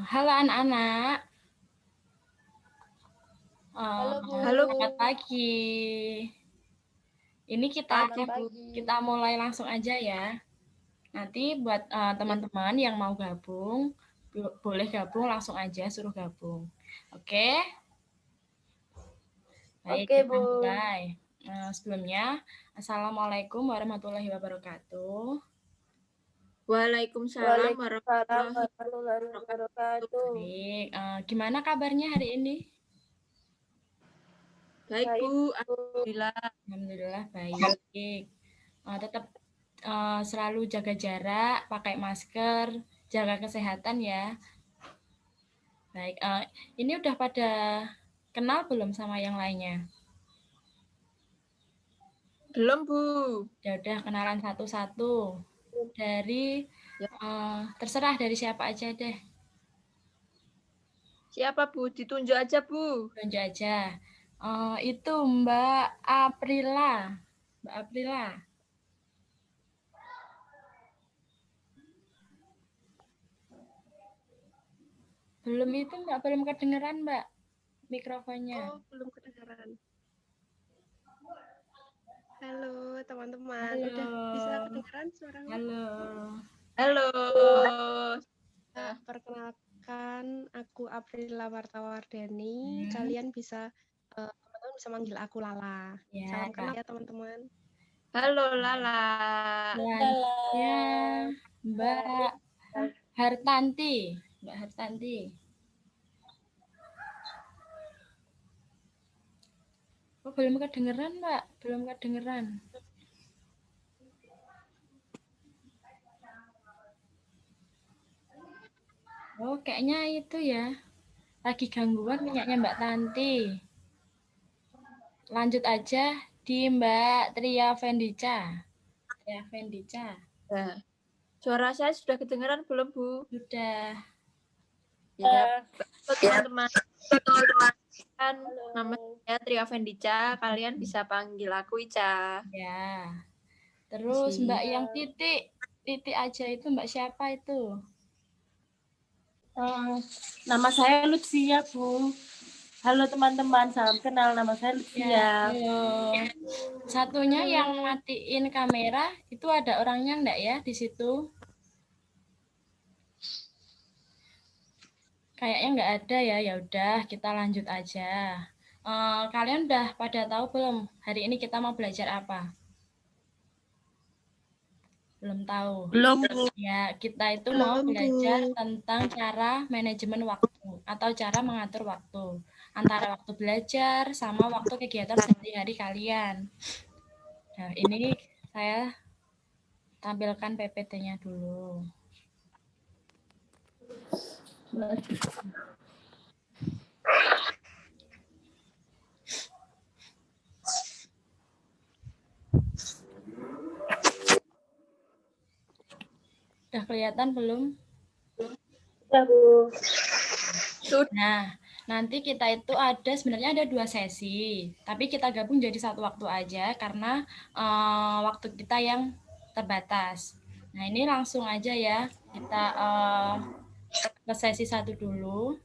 Halo anak-anak. Halo Bu. Selamat pagi. Ini Selamat pagi. kita mulai langsung aja ya. Nanti buat teman-teman yang mau gabung, boleh gabung langsung aja, suruh gabung. Oke? Baik, Oke, kita Bu. mulai. Sebelumnya, Assalamualaikum warahmatullahi wabarakatuh. Waalaikumsalam warahmatullahi wabarakatuh. Baik, gimana kabarnya hari ini? Baik, Baik, Bu. Bu. Alhamdulillah baik. Tetap selalu jaga jarak, pakai masker, jaga kesehatan ya. Baik, ini udah pada kenal belum sama yang lainnya? Belum, Bu. Ya udah kenalan satu-satu. Dari terserah dari siapa aja deh. Siapa, Bu? Ditunjuk aja, Bu. Tunjuk aja. Itu Mbak Aprila. Mbak Aprila. Belum itu Mbak, belum kedengeran Mbak mikrofonnya. Oh, belum kedengaran. Halo, teman-teman. Halo. Udah bisa kedengaran suaranya? Halo. Perkenalkan, aku Aprila Wartawardani. Kalian bisa teman-teman bisa manggil aku Lala. Ya. Salam kenal ya, teman-teman. Halo, Lala. Selanjutnya Mbak Hartanti. Mbak Hartanti. Oh, belum kedengeran, Mbak. Belum kedengeran. Oh, kayaknya itu ya. Lagi gangguan minyaknya Mbak Tanti. Lanjut aja di Mbak Tria Vendica. Tria Vendica. Nah, suara saya sudah kedengaran belum, Bu? Sudah. Ya, teman-teman. Kan nama saya Tria Vendica. Kalian bisa panggil aku Ica. Ya. Terus Mbak yang titik aja itu Mbak siapa itu? Nama saya Lutfia, Bu. Halo teman-teman, salam kenal. Nama saya Lutfia. Ya, halo. Satunya yang matiin kamera itu ada orangnya enggak ya di situ? Kayaknya enggak ada ya. Ya udah, kita lanjut aja. Kalian udah pada tahu belum hari ini kita mau belajar apa? Belum tahu. Belum, Bu. Ya, kita itu mau belajar tentang cara manajemen waktu atau cara mengatur waktu antara waktu belajar sama waktu kegiatan sehari-hari kalian. Nah, ini saya tampilkan PPT-nya dulu. Udah kelihatan belum? Ya, Bu. Nah, nanti kita itu sebenarnya ada 2 sesi, tapi kita gabung jadi satu waktu aja karena waktu kita yang terbatas. Nah, ini langsung aja ya, kita ke sesi 1 dulu.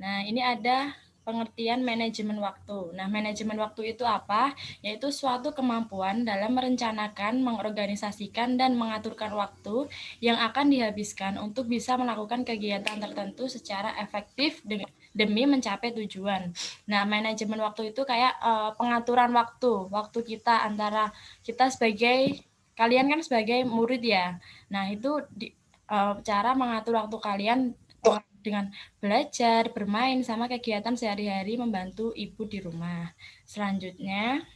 Nah, ini ada pengertian manajemen waktu. Nah, manajemen waktu itu apa? Yaitu suatu kemampuan dalam merencanakan, mengorganisasikan, dan mengaturkan waktu yang akan dihabiskan untuk bisa melakukan kegiatan tertentu secara efektif demi mencapai tujuan. Nah, manajemen waktu itu kayak pengaturan waktu kita antara kita kalian kan sebagai murid ya. Nah, itu cara mengatur waktu kalian dengan belajar, bermain, sama kegiatan sehari-hari membantu ibu di rumah. Selanjutnya,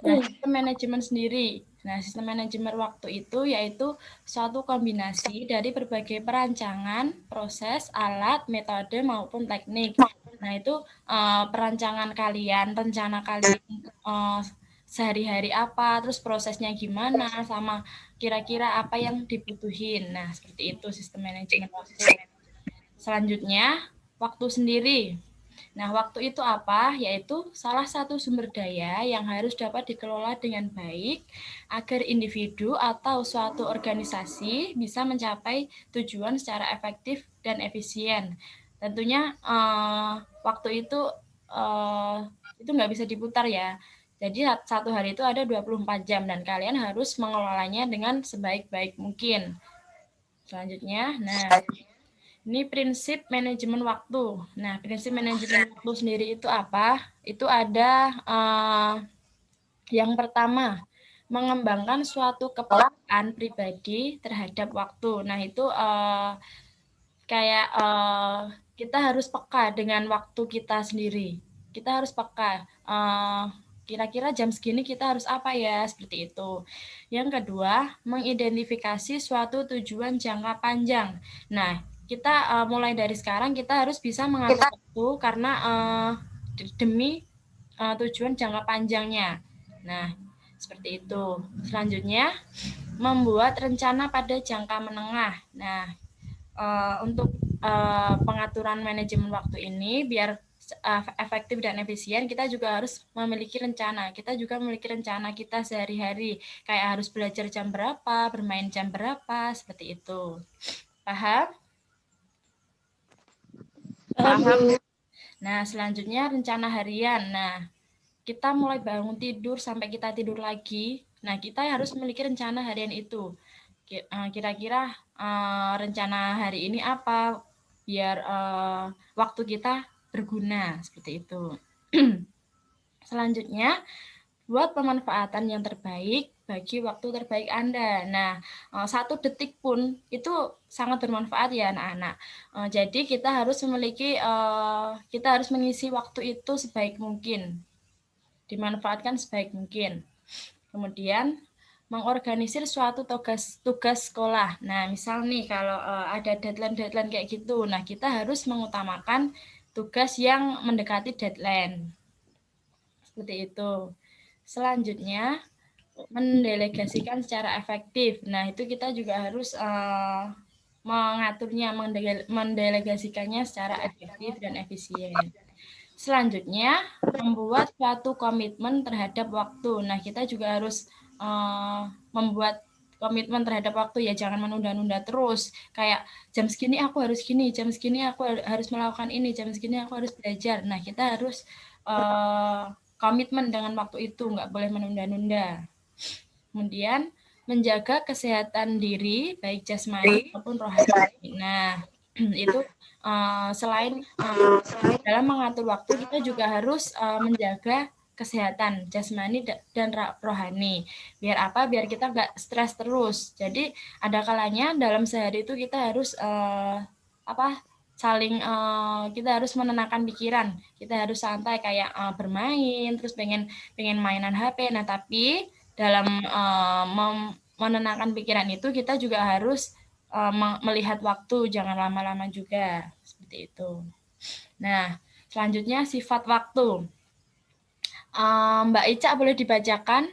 sistem manajemen sendiri. Nah, sistem manajemen waktu itu yaitu suatu kombinasi dari berbagai perancangan, proses, alat, metode, maupun teknik. Nah, itu perancangan kalian, rencana kalian sehari-hari apa, terus prosesnya gimana, sama kira-kira apa yang dibutuhin. Nah, seperti itu sistem manajemen waktu. Selanjutnya, waktu sendiri. Nah, waktu itu apa? Yaitu salah satu sumber daya yang harus dapat dikelola dengan baik agar individu atau suatu organisasi bisa mencapai tujuan secara efektif dan efisien. Tentunya waktu itu nggak bisa diputar ya. Jadi satu hari itu ada 24 jam dan kalian harus mengelolanya dengan sebaik-baik mungkin. Selanjutnya, ini prinsip manajemen waktu. Nah, prinsip manajemen waktu sendiri itu apa? Itu ada yang pertama, mengembangkan suatu kepekaan pribadi terhadap waktu. Nah, itu kayak kita harus peka dengan waktu kita sendiri. Kita harus peka. Kira-kira jam segini kita harus apa ya, seperti itu. Yang kedua, mengidentifikasi suatu tujuan jangka panjang. Nah, kita mulai dari sekarang kita harus bisa mengatur waktu karena demi tujuan jangka panjangnya. Nah, seperti itu. Selanjutnya, membuat rencana pada jangka menengah. Nah, untuk pengaturan manajemen waktu ini biar efektif dan efisien, kita juga harus memiliki rencana. Kita juga memiliki rencana kita sehari-hari, kayak harus belajar jam berapa, bermain jam berapa, seperti itu. Paham? Paham. Nah, selanjutnya rencana harian. Nah, kita mulai bangun tidur sampai kita tidur lagi. Nah, kita harus memiliki rencana harian itu. Kira-kira rencana hari ini apa biar waktu kita berguna, seperti itu. Selanjutnya, buat pemanfaatan yang terbaik bagi waktu terbaik Anda. Nah, 1 detik pun itu sangat bermanfaat ya anak-anak. Jadi kita harus kita harus mengisi waktu itu sebaik mungkin, dimanfaatkan sebaik mungkin. Kemudian mengorganisir suatu tugas sekolah. Nah, misal nih kalau ada deadline kayak gitu, nah kita harus mengutamakan tugas yang mendekati deadline. Seperti itu. Selanjutnya, mendelegasikan secara efektif. Nah, itu kita juga harus mengaturnya, mendelegasikannya secara efektif dan efisien. Selanjutnya, membuat suatu komitmen terhadap waktu. Nah, kita juga harus membuat komitmen terhadap waktu ya, jangan menunda-nunda terus. Kayak jam segini aku harus gini, jam segini aku harus melakukan ini, jam segini aku harus belajar. Nah, kita harus komitmen dengan waktu itu, nggak boleh menunda-nunda. Kemudian, menjaga kesehatan diri, baik jasmani maupun rohani. Nah, itu selain dalam mengatur waktu, kita juga harus menjaga kesehatan jasmani dan rohani. Biar apa? Biar kita nggak stres terus. Jadi ada kalanya dalam sehari itu kita harus kita harus menenangkan pikiran. Kita harus santai kayak bermain, terus pengen mainan HP. Nah, tapi dalam menenangkan pikiran itu kita juga harus melihat waktu, jangan lama-lama juga. Seperti itu. Nah, selanjutnya sifat waktu. Mbak Ica boleh dibacakan?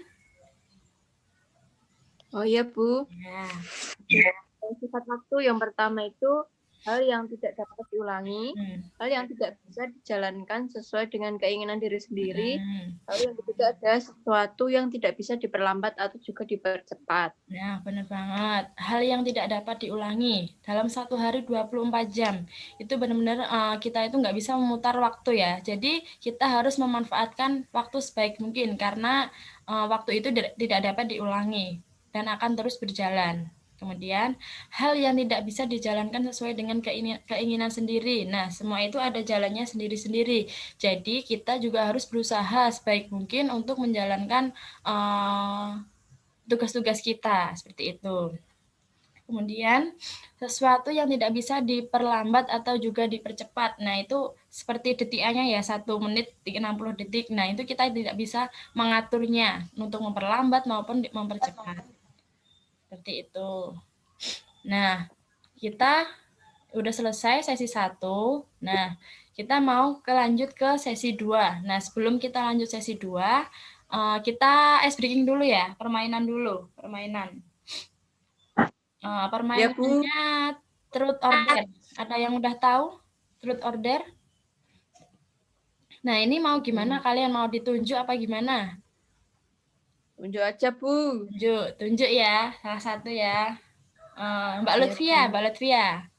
Oh iya, Bu. Ya. Sifat waktu yang pertama itu hal yang tidak dapat diulangi, hal yang tidak bisa dijalankan sesuai dengan keinginan diri sendiri, hal yang ketiga ada sesuatu yang tidak bisa diperlambat atau juga dipercepat. Nah, benar banget. Hal yang tidak dapat diulangi dalam satu hari 24 jam. Itu benar-benar kita itu nggak bisa memutar waktu ya. Jadi kita harus memanfaatkan waktu sebaik mungkin karena waktu itu tidak dapat diulangi dan akan terus berjalan. Kemudian, hal yang tidak bisa dijalankan sesuai dengan keinginan sendiri. Nah, semua itu ada jalannya sendiri-sendiri. Jadi, kita juga harus berusaha sebaik mungkin untuk menjalankan tugas-tugas kita, seperti itu. Kemudian, sesuatu yang tidak bisa diperlambat atau juga dipercepat. Nah, itu seperti detiknya ya, 1 menit 60 detik. Nah, itu kita tidak bisa mengaturnya untuk memperlambat maupun mempercepat. Seperti itu. Nah, kita udah selesai sesi 1. Nah, kita mau lanjut ke sesi 2. Nah, sebelum kita lanjut sesi 2, kita ice breaking dulu ya, permainan dulu, permainan. Permainannya truth or dare. Ada yang udah tahu truth or dare? Nah, ini mau gimana? Kalian mau ditunjuk apa gimana? Tunjuk aja, Bu. Tunjuk ya, salah satu ya. Mbak Lutfia, Mbak Lutfia.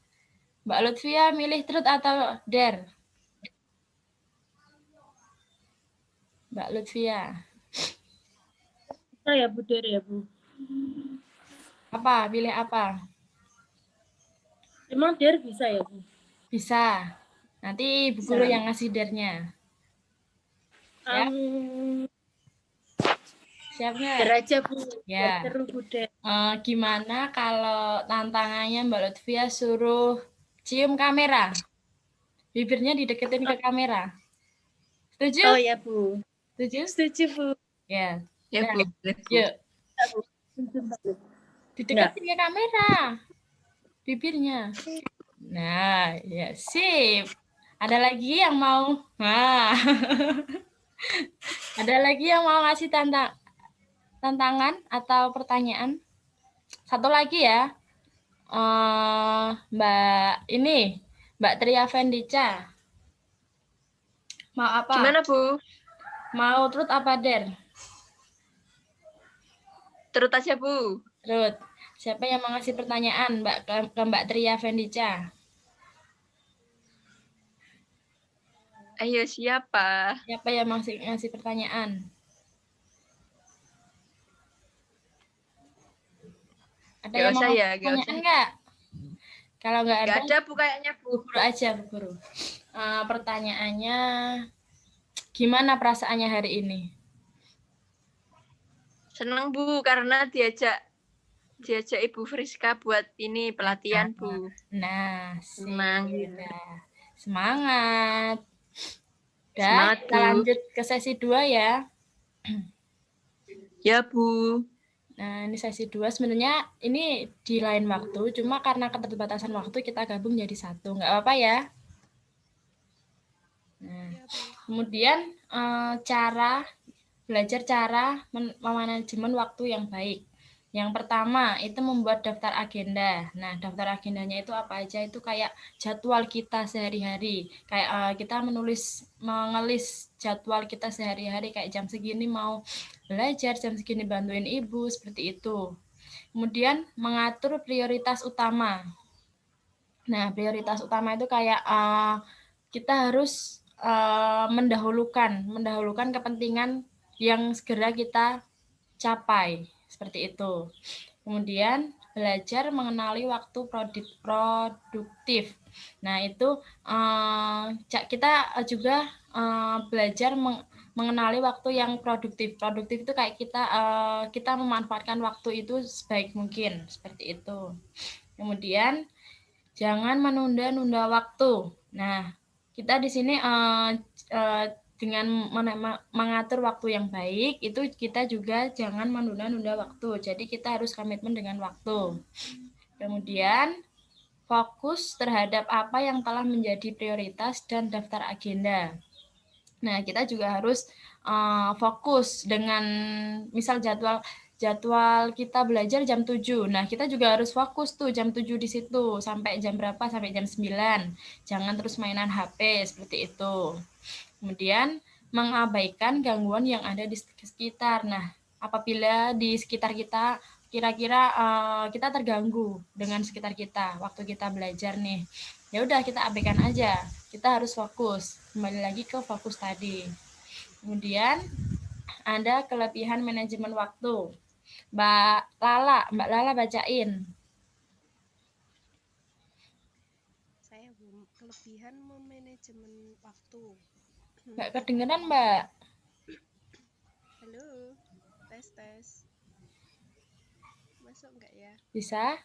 Mbak Lutfia milih truth atau dare? Mbak Lutfia. Ya Bu, dare ya Bu. Apa? Pilih apa? Emang dare bisa ya Bu? Bisa. Nanti Bu Guru yang ngasih dare-nya. Ya. Siap nggak? Dare aja Bu. Ya. Seru Bu dare. Gimana kalau tantangannya Mbak Lutfia suruh cium kamera? Bibirnya dideketin ke kamera. Setuju? Oh ya Bu. Setuju? Setuju Bu. Ya. Ya, Nah, Bu. yuk. Dideketin ke kamera. Bibirnya. Nah, ya sip. Ada lagi yang mau? Nah. Ada lagi yang mau ngasih tantangan atau pertanyaan? Satu lagi ya. Mbak Tria Vendica. Mau apa? Gimana, Bu? Mau truth apa dare? Terus aja, Bu. Truth. Siapa yang mau ngasih pertanyaan ke Mbak Tria Vendica? Ayo, siapa? Siapa yang mau ngasih pertanyaan? Ada yang mau ngasih pertanyaan nggak? Kalau nggak ada, Bu, kayaknya, Bu. Guru aja, Bu Guru. Pertanyaannya, gimana perasaannya hari ini? Senang, Bu, karena diajak Ibu Friska buat ini pelatihan, Bu. Nah, senang. Semangat. Semangat, kita lanjut ke sesi 2 ya. Ya, Bu. Nah, ini sesi 2 sebenarnya ini di lain waktu, cuma karena keterbatasan waktu kita gabung jadi satu. Nggak apa-apa ya? Nah, kemudian belajar cara memanajemen waktu yang baik. Yang pertama itu membuat daftar agenda. Nah, daftar agendanya itu apa aja? Itu kayak jadwal kita sehari-hari. Kayak kita mengelis jadwal kita sehari-hari, kayak jam segini mau belajar, jam segini bantuin ibu, seperti itu. Kemudian mengatur prioritas utama. Nah, prioritas utama itu kayak kita harus mendahulukan kepentingan yang segera kita capai, seperti itu. Kemudian belajar mengenali waktu produktif. Nah, itu kita juga belajar mengenali waktu yang produktif. Produktif itu kayak kita memanfaatkan waktu itu sebaik mungkin, seperti itu. Kemudian jangan menunda-nunda waktu. Nah, kita di sini dengan mengatur waktu yang baik, itu kita juga jangan menunda-nunda waktu. Jadi kita harus komitmen dengan waktu. Kemudian fokus terhadap apa yang telah menjadi prioritas dan daftar agenda. Nah, kita juga harus fokus dengan misal jadwal kita belajar jam 7. Nah, kita juga harus fokus tuh jam 7 di situ. Sampai jam berapa? Sampai jam 9. Jangan terus mainan HP, seperti itu. Kemudian, mengabaikan gangguan yang ada di sekitar. Nah, apabila di sekitar kita kira-kira kita terganggu dengan sekitar kita waktu kita belajar nih, ya udah kita abaikan aja. Kita harus fokus. Kembali lagi ke fokus tadi. Kemudian, ada kelebihan manajemen waktu. Mbak Lala bacain. Saya kelebihan memanajemen waktu. Nggak kedengeran, Mbak. Halo, tes. Masuk nggak ya? Bisa?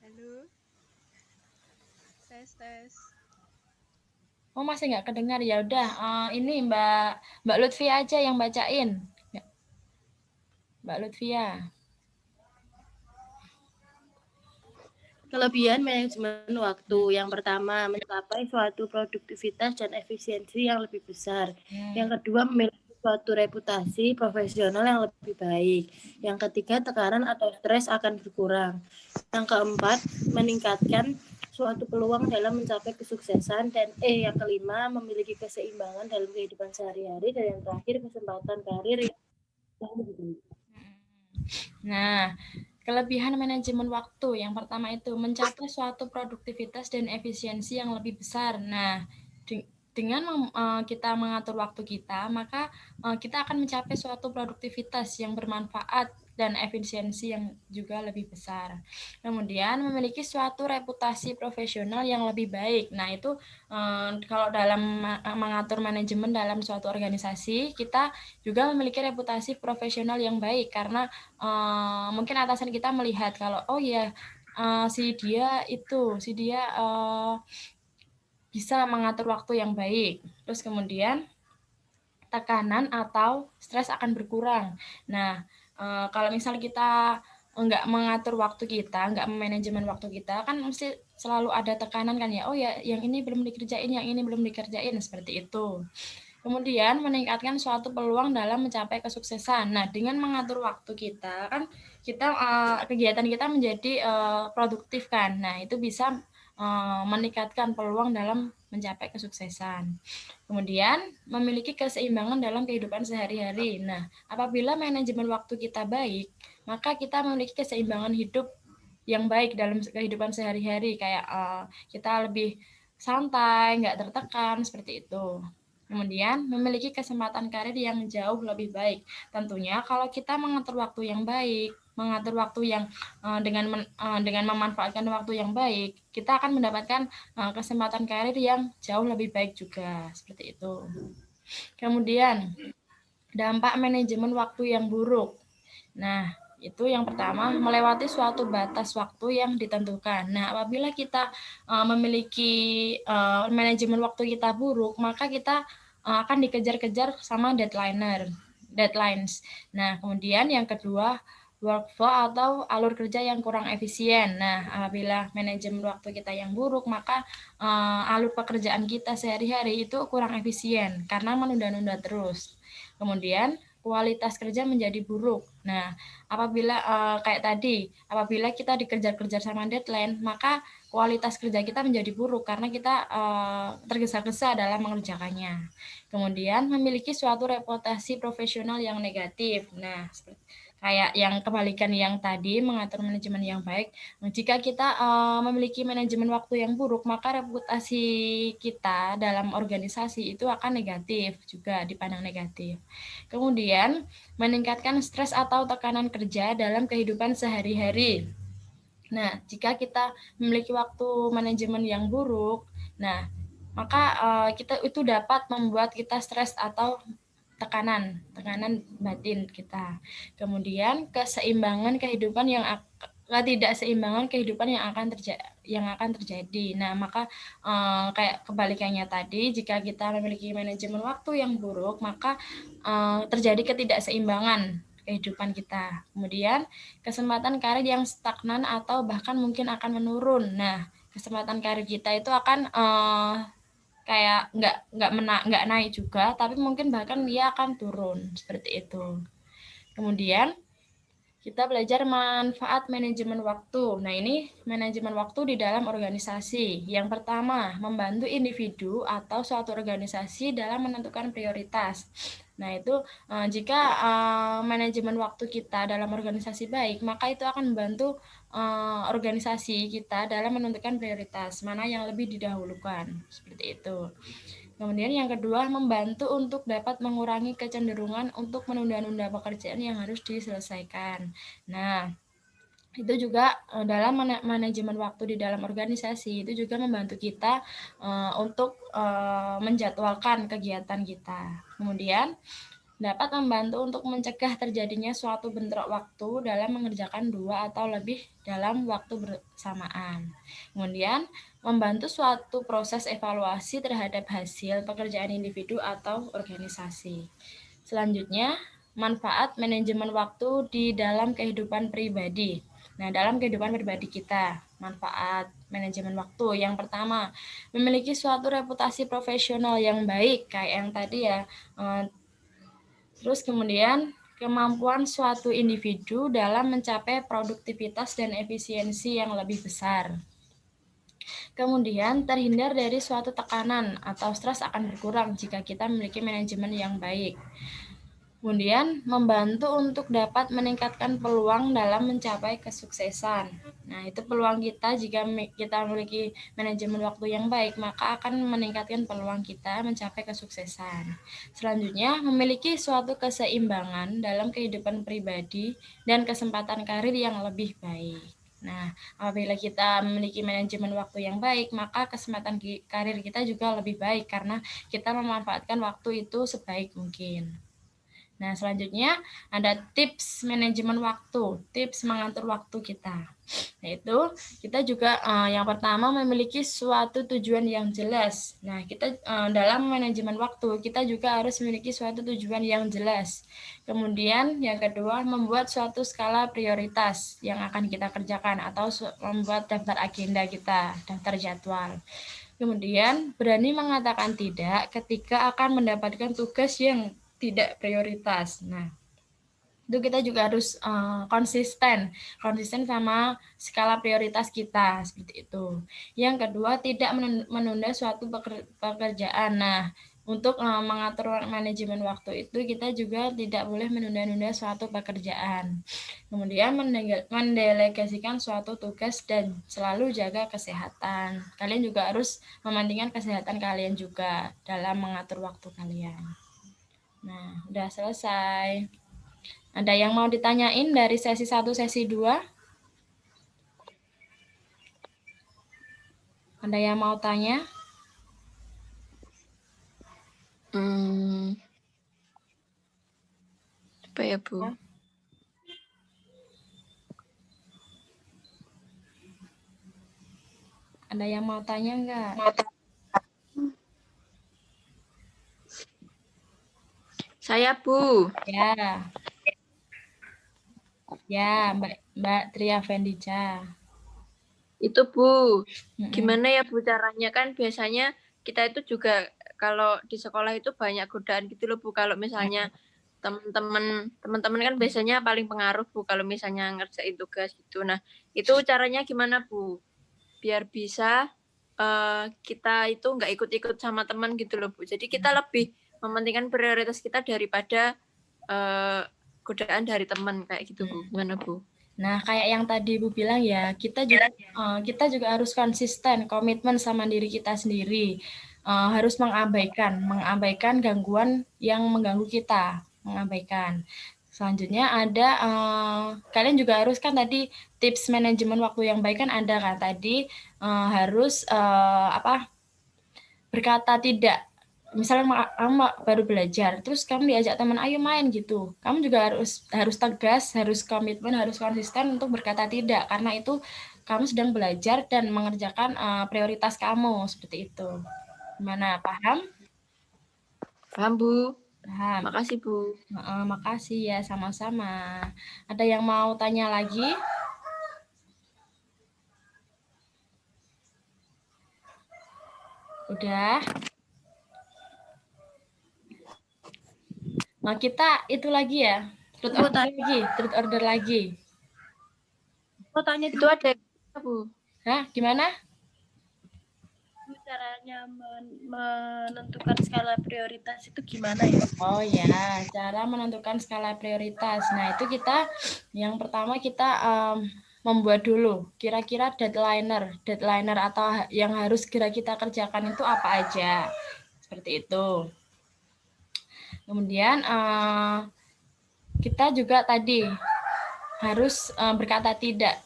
Halo, tes. Oh, masih nggak kedengar, ya udah. Ini Mbak Lutfia aja yang bacain. Mbak Lutfia. Kelebihan manajemen waktu. Yang pertama, mencapai suatu produktivitas dan efisiensi yang lebih besar. Yang kedua, memiliki suatu reputasi profesional yang lebih baik. Yang ketiga, tekanan atau stres akan berkurang. Yang keempat, meningkatkan suatu peluang dalam mencapai kesuksesan, dan yang kelima memiliki keseimbangan dalam kehidupan sehari-hari, dan yang terakhir kesempatan karir yang lebih baik. Nah, kelebihan manajemen waktu yang pertama itu mencapai suatu produktivitas dan efisiensi yang lebih besar. Nah, dengan kita mengatur waktu kita, maka kita akan mencapai suatu produktivitas yang bermanfaat dan efisiensi yang juga lebih besar. Kemudian memiliki suatu reputasi profesional yang lebih baik. Nah, itu kalau dalam mengatur manajemen dalam suatu organisasi, kita juga memiliki reputasi profesional yang baik karena mungkin atasan kita melihat kalau oh ya si dia bisa mengatur waktu yang baik. Terus kemudian tekanan atau stres akan berkurang. Nah, kalau misal kita nggak mengatur waktu kita, nggak manajemen waktu kita, kan mesti selalu ada tekanan kan ya, oh ya yang ini belum dikerjain, yang ini belum dikerjain, seperti itu. Kemudian meningkatkan suatu peluang dalam mencapai kesuksesan. Nah, dengan mengatur waktu kita, kan kita kegiatan kita menjadi produktif kan. Nah, itu bisa meningkatkan peluang dalam mencapai kesuksesan. Kemudian memiliki keseimbangan dalam kehidupan sehari-hari. Nah, apabila manajemen waktu kita baik, maka kita memiliki keseimbangan hidup yang baik dalam kehidupan sehari-hari. Kayak kita lebih santai, nggak tertekan, seperti itu. Kemudian memiliki kesempatan karir yang jauh lebih baik. Tentunya kalau kita mengatur waktu yang baik, mengatur waktu yang dengan memanfaatkan waktu yang baik, kita akan mendapatkan kesempatan karir yang jauh lebih baik juga, seperti itu. Kemudian dampak manajemen waktu yang buruk. Nah, itu yang pertama, melewati suatu batas waktu yang ditentukan. Nah, apabila kita memiliki manajemen waktu kita buruk, maka kita akan dikejar-kejar sama deadlines. Nah, kemudian yang kedua, workflow atau alur kerja yang kurang efisien. Nah, apabila manajemen waktu kita yang buruk, maka alur pekerjaan kita sehari-hari itu kurang efisien karena menunda-nunda terus. Kemudian kualitas kerja menjadi buruk. Nah, apabila kayak tadi, apabila kita dikejar-kejar sama deadline, maka kualitas kerja kita menjadi buruk karena kita tergesa-gesa dalam mengerjakannya. Kemudian memiliki suatu reputasi profesional yang negatif. Nah, kayak yang kebalikan yang tadi, mengatur manajemen yang baik. Jika kita memiliki manajemen waktu yang buruk, maka reputasi kita dalam organisasi itu akan negatif, juga dipandang negatif. Kemudian, meningkatkan stres atau tekanan kerja dalam kehidupan sehari-hari. Nah, jika kita memiliki waktu manajemen yang buruk, nah, maka kita itu dapat membuat kita stres atau tekanan batin kita. Kemudian keseimbangan kehidupan ketidakseimbangan kehidupan yang akan terjadi. Nah, maka kayak kebalikannya tadi, jika kita memiliki manajemen waktu yang buruk, maka terjadi ketidakseimbangan kehidupan kita. Kemudian kesempatan karir yang stagnan atau bahkan mungkin akan menurun. Nah, kesempatan karir kita itu akan kayak nggak naik juga, tapi mungkin bahkan dia akan turun, seperti itu. Kemudian kita belajar manfaat manajemen waktu. Nah, ini manajemen waktu di dalam organisasi. Yang pertama, membantu individu atau suatu organisasi dalam menentukan prioritas. Nah, itu jika manajemen waktu kita dalam organisasi baik, maka itu akan membantu organisasi kita dalam menentukan prioritas, mana yang lebih didahulukan, seperti itu. Kemudian yang kedua, membantu untuk dapat mengurangi kecenderungan untuk menunda-nunda pekerjaan yang harus diselesaikan. Nah, itu juga dalam manajemen waktu di dalam organisasi, itu juga membantu kita untuk menjadwalkan kegiatan kita. Kemudian dapat membantu untuk mencegah terjadinya suatu bentrok waktu dalam mengerjakan 2 atau lebih dalam waktu bersamaan. Kemudian membantu suatu proses evaluasi terhadap hasil pekerjaan individu atau organisasi. Selanjutnya, manfaat manajemen waktu di dalam kehidupan pribadi. Nah, dalam kehidupan pribadi kita, manfaat manajemen waktu. Yang pertama, memiliki suatu reputasi profesional yang baik, kayak yang tadi ya. Terus kemudian kemampuan suatu individu dalam mencapai produktivitas dan efisiensi yang lebih besar. Kemudian, terhindar dari suatu tekanan atau stres akan berkurang jika kita memiliki manajemen yang baik. Kemudian, membantu untuk dapat meningkatkan peluang dalam mencapai kesuksesan. Nah, itu peluang kita jika kita memiliki manajemen waktu yang baik, maka akan meningkatkan peluang kita mencapai kesuksesan. Selanjutnya, memiliki suatu keseimbangan dalam kehidupan pribadi dan kesempatan karir yang lebih baik. Nah, apabila kita memiliki manajemen waktu yang baik, maka kesempatan karir kita juga lebih baik karena kita memanfaatkan waktu itu sebaik mungkin. Nah, selanjutnya ada tips manajemen waktu, tips mengatur waktu kita. Yaitu kita juga yang pertama memiliki suatu tujuan yang jelas. Nah, kita dalam manajemen waktu kita juga harus memiliki suatu tujuan yang jelas. Kemudian yang kedua membuat suatu skala prioritas yang akan kita kerjakan atau membuat daftar agenda kita, daftar jadwal. Kemudian berani mengatakan tidak ketika akan mendapatkan tugas yang tidak prioritas. Nah, itu kita juga harus konsisten sama skala prioritas kita, seperti itu. Yang kedua, tidak menunda suatu pekerjaan. Nah, untuk mengatur manajemen waktu itu kita juga tidak boleh menunda-nunda suatu pekerjaan. Kemudian mendelegasikan suatu tugas dan selalu jaga kesehatan. Kalian juga harus mementingkan kesehatan kalian juga dalam mengatur waktu kalian. Nah, udah selesai. Ada yang mau ditanyain dari sesi 1, sesi 2? Ada yang mau tanya? Apa ya, Bu? Ada yang mau tanya enggak? Saya, Bu. Ya. Ya, Mbak Tria Vendica. Itu, Bu. Gimana ya, Bu, caranya? Kan biasanya kita itu juga kalau di sekolah itu banyak godaan gitu loh, Bu. Kalau misalnya teman-teman kan biasanya paling pengaruh, Bu, kalau misalnya ngerjain tugas gitu. Nah, itu caranya gimana, Bu? Biar bisa kita itu nggak ikut-ikut sama teman gitu loh, Bu. Jadi kita lebih mementingkan prioritas kita daripada godaan dari teman kayak gitu, Bu. Gimana, Bu? Nah, kayak yang tadi Bu bilang ya, kita juga harus konsisten, komitmen sama diri kita sendiri. Harus mengabaikan gangguan yang mengganggu kita, mengabaikan. Selanjutnya ada kalian juga harus kan tadi tips manajemen waktu yang baik kan ada kan tadi harus berkata tidak. Misalnya kamu baru belajar, terus kamu diajak teman, ayo main gitu. Kamu juga harus tegas, harus komitmen, harus konsisten untuk berkata tidak, karena itu kamu sedang belajar dan mengerjakan prioritas kamu, seperti itu. Gimana, paham? Paham, Bu. Paham. Makasih, Bu. Makasih ya, sama-sama. Ada yang mau tanya lagi? Udah? Nah, kita itu lagi ya, truth order lagi. Mau tanya itu ada, Bu. Hah, gimana? Caranya menentukan skala prioritas itu gimana ya? Oh ya, cara menentukan skala prioritas. Nah, itu kita yang pertama kita membuat dulu kira-kira deadliner atau yang harus kira kita kerjakan itu apa aja. Seperti itu. Kemudian kita juga tadi harus berkata tidak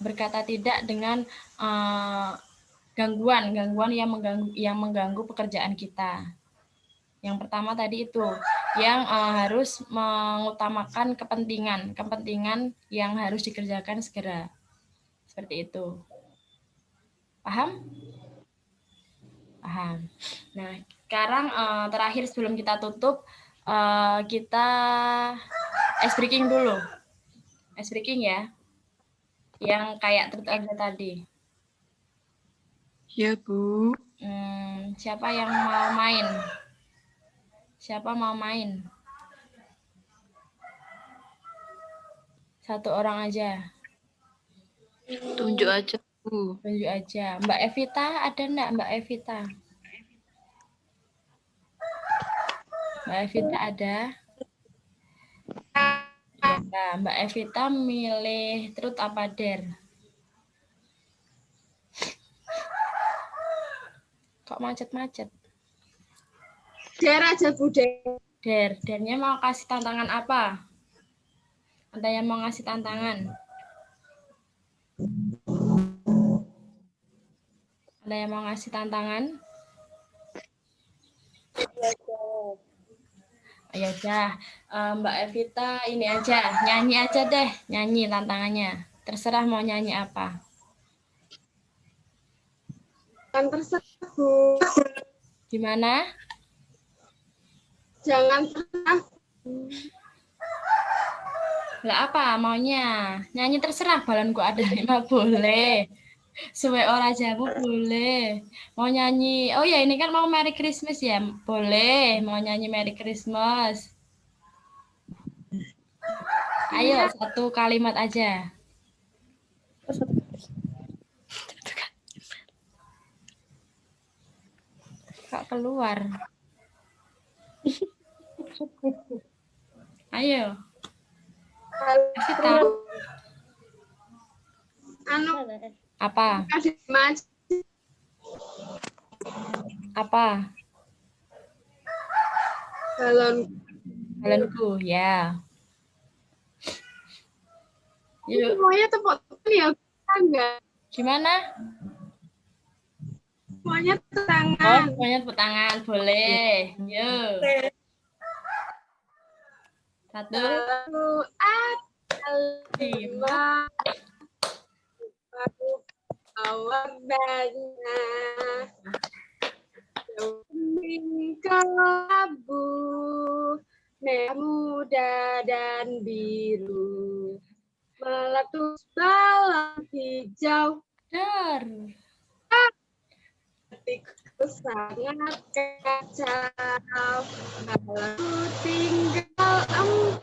dengan gangguan yang mengganggu pekerjaan kita. Yang pertama tadi itu yang harus mengutamakan kepentingan yang harus dikerjakan segera. Seperti itu. Paham? Paham. Nah, sekarang terakhir sebelum kita tutup kita ice breaking dulu. Ice breaking ya. Yang kayak tadi. Ya, Bu. Siapa yang mau main? Siapa mau main? Satu orang aja. Tunjuk aja, Tunjuk aja. Mbak Evita, ada enggak Mbak Evita? Mbak Evita ada? Ya, Mbak Evita milih truth apa dare? Kok macet-macet? Dare aja Bu, dare. Dare-nya mau kasih tantangan apa? Ada yang mau ngasih tantangan? Ada yang mau ngasih tantangan? Ya udah, Mbak Evita ini aja, nyanyi aja deh, nyanyi tantangannya. Terserah mau nyanyi apa. Kan terserah Bu. Gimana? Jangan terserah. Lah apa maunya? Nyanyi terserah, balonku ada 5 boleh. Suwe ora jamu boleh. Mau nyanyi, oh ya ini kan mau Merry Christmas ya, boleh. Mau nyanyi Merry Christmas. Ayo, satu kalimat aja. Kak keluar. Ayo. Kita. Apa? Apa? Balonku, ya. Yuk. Semuanya tepuk tangan ya, enggak? Gimana? Semuanya tepuk tangan. Oh, semuanya tepuk tangan, boleh. Yuk. 1, 5. Awalnya kelabu merah muda dan biru meletus balon hijau. Hatiku sangat kacau kalau tinggal 4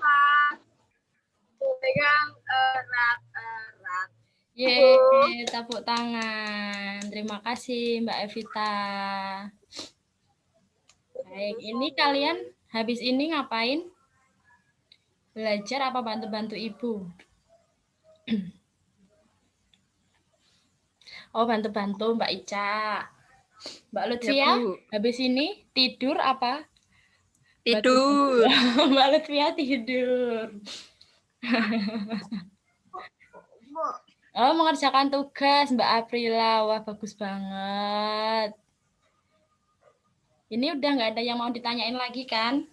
pegang erat-erat. Yeay, tepuk tangan. Terima kasih Mbak Evita. Baik, ini kalian habis ini ngapain? Belajar apa bantu-bantu ibu? Oh, bantu-bantu Mbak Ica. Mbak Lutfia, ya, habis ini tidur apa? Tidur. Mbak Lutfia tidur. Oh, mengerjakan tugas Mbak Aprila. Wah, bagus banget. Ini udah nggak ada yang mau ditanyain lagi kan?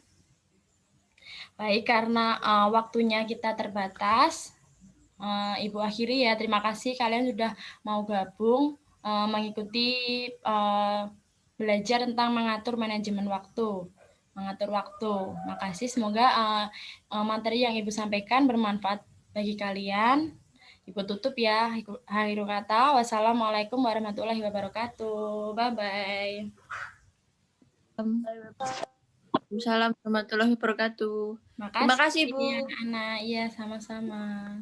Baik, karena waktunya kita terbatas, Ibu akhiri ya. Terima kasih kalian sudah mau gabung mengikuti belajar tentang mengatur manajemen waktu. Mengatur waktu. Makasih, semoga materi yang Ibu sampaikan bermanfaat bagi kalian. Ibu tutup ya. Akhirul kata, wassalamualaikum warahmatullahi wabarakatuh. Bye-bye. Waalaikumsalam warahmatullahi wabarakatuh. Terima kasih Bu. Anak-anak. Iya, sama-sama.